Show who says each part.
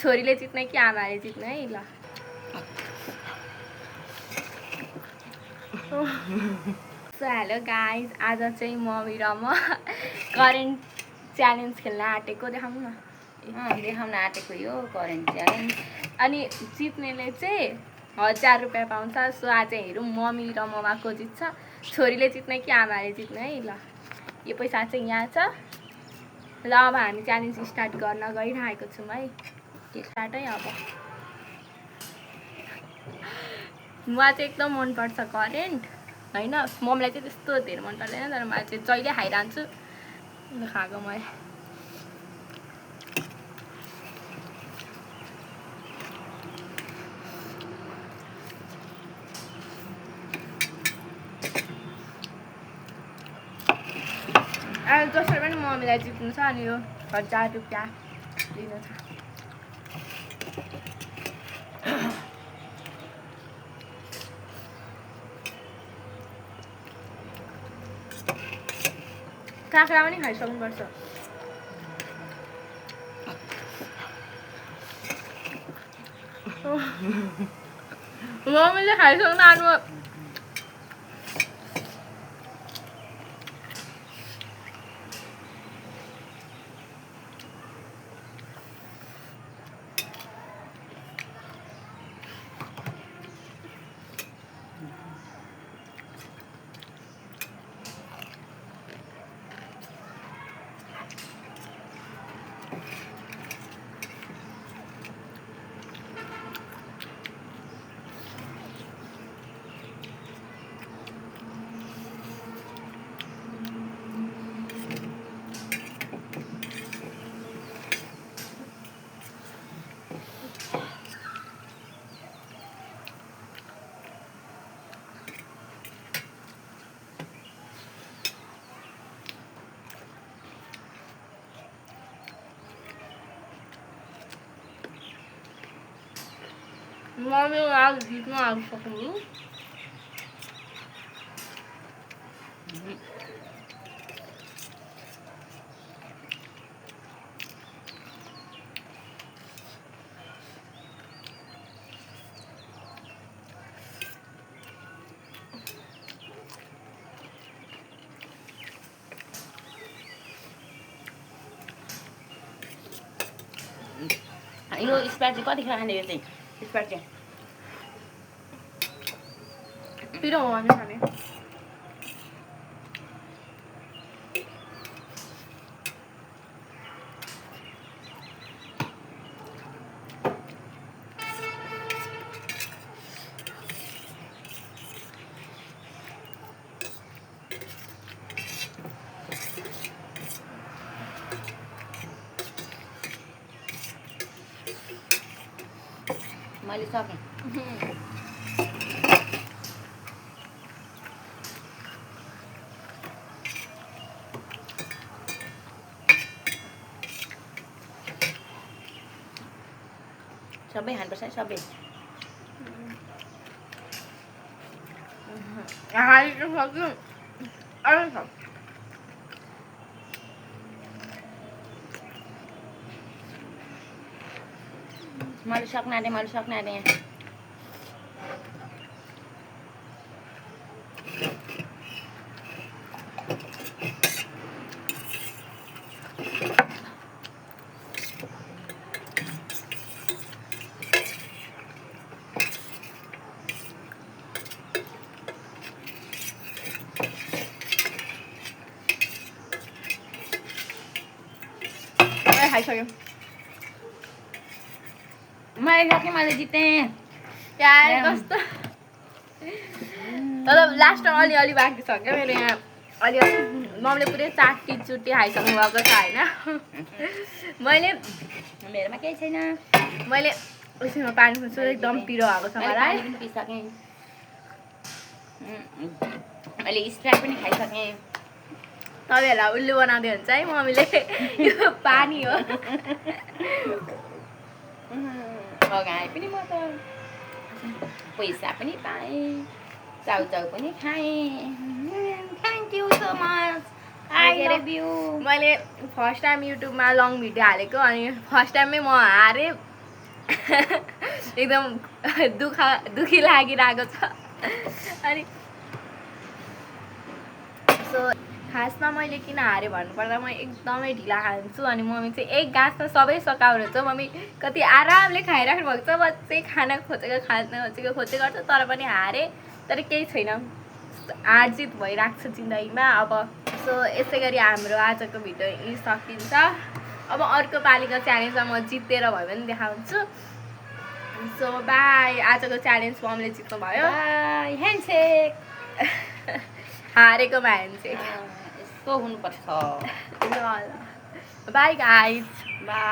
Speaker 1: छोरीले जित्ने कि आमाले जित्ने है ल सो हेलो गाइज आज चाहिँ मम्मी र म करेन्ट च्यालेन्ज खेल्न आँटेको देखाउनु न
Speaker 2: देखाउन आँटेको यो करेन्ट च्यालेन्ज
Speaker 1: अनि जित्नेले चाहिँ 1000 रुपियाँ पाउँछ सो आज हेरौँ मम्मी र ममा को जित्छ छोरीले जित्ने कि आमाले जित्ने है ल यो पैसा चाहिँ यहाँ छ ल अब हामी च्यालेन्ज स्टार्ट गर्न गइरहेको छौँ है स्टार्ट है अब मलाई चाहिँ एकदम मनपर्छ करेन्ट होइन मम्मीलाई चाहिँ त्यस्तो धेरै मन पर्दैन तर मलाई चाहिँ जहिले खाइरहन्छु खाएको मैले अहिले जसरी पनि मम्मीलाई जित्नु छ अनि यो 1000 रुपियाँ लिनु छ काँक्रा पनि खाइसक्नुपर्छ मम्मीले खाइसक्नु आउनु मम्मी आज जित्नु आइसक्नु
Speaker 2: यो स्प्राइट चाहिँ कति खाने यो चाहिँ स्प्राइट चाहिँ
Speaker 1: पिरो हो हामी खाने
Speaker 2: मैले सकेँ सबै खानुपर्छ सबै
Speaker 1: खाइसक्यो अरू छ
Speaker 2: मैले सक्न आँटेँ
Speaker 1: खाइसक्यो
Speaker 2: मैले जितेँ
Speaker 1: यार कस्तो तर लास्टमा अलिअलि बाँकी छ क्या मेरो यहाँ अलिअलि मम्मीले पुरै चाटी चुटी खाइसक्नु भएको छ होइन
Speaker 2: मेरोमा केही छैन
Speaker 1: मैले उसैमा पानी खुल्छु एकदम पिरो भएको छ मलाई
Speaker 2: पनि पिसकेँ मैले स्प्राइट पनि खाइसकेँ
Speaker 1: तपाईँहरूलाई उल्लु बनाउँदै हुन्छ है मम्मीले यो पानी हो
Speaker 2: लगाएँ पनि म त पैसा पनि पाएँ चाउचाउ पनि खाएँ thank you so much I love you
Speaker 1: मैले फर्स्ट टाइम युट्युबमा लङ भिडियो हालेको अनि फर्स्ट टाइममै म हारेँ एकदम दुखी लागिरहेको छ अनि सो खासमा मैले किन हारेँ भन्नुपर्दा म एकदमै ढिला खान्छु अनि मम्मी चाहिँ एक गाँसमा सबै सकाउनु हुन्छ मम्मी कति आरामले खाइराख्नु भएको छ म चाहिँ खाना खोजेको गर्छु तर पनि हारेँ तर केही छैन हार जित भइरहेको छ जिन्दगीमा अब सो यसै गरी हाम्रो आजको भिडियो यहीँ सकिन्छ अब अर्को पालिको च्यालेन्जमा म जितेर भयो भने देखाउँछु सो बाई आजको च्यालेन्ज मम्मीले जित्नु भयो
Speaker 2: ह्यान्डसेक
Speaker 1: हारेकोमा ह्यान्डसेक
Speaker 2: यस्तो हुनुपर्छ
Speaker 1: ल बाई गाइज
Speaker 2: बाई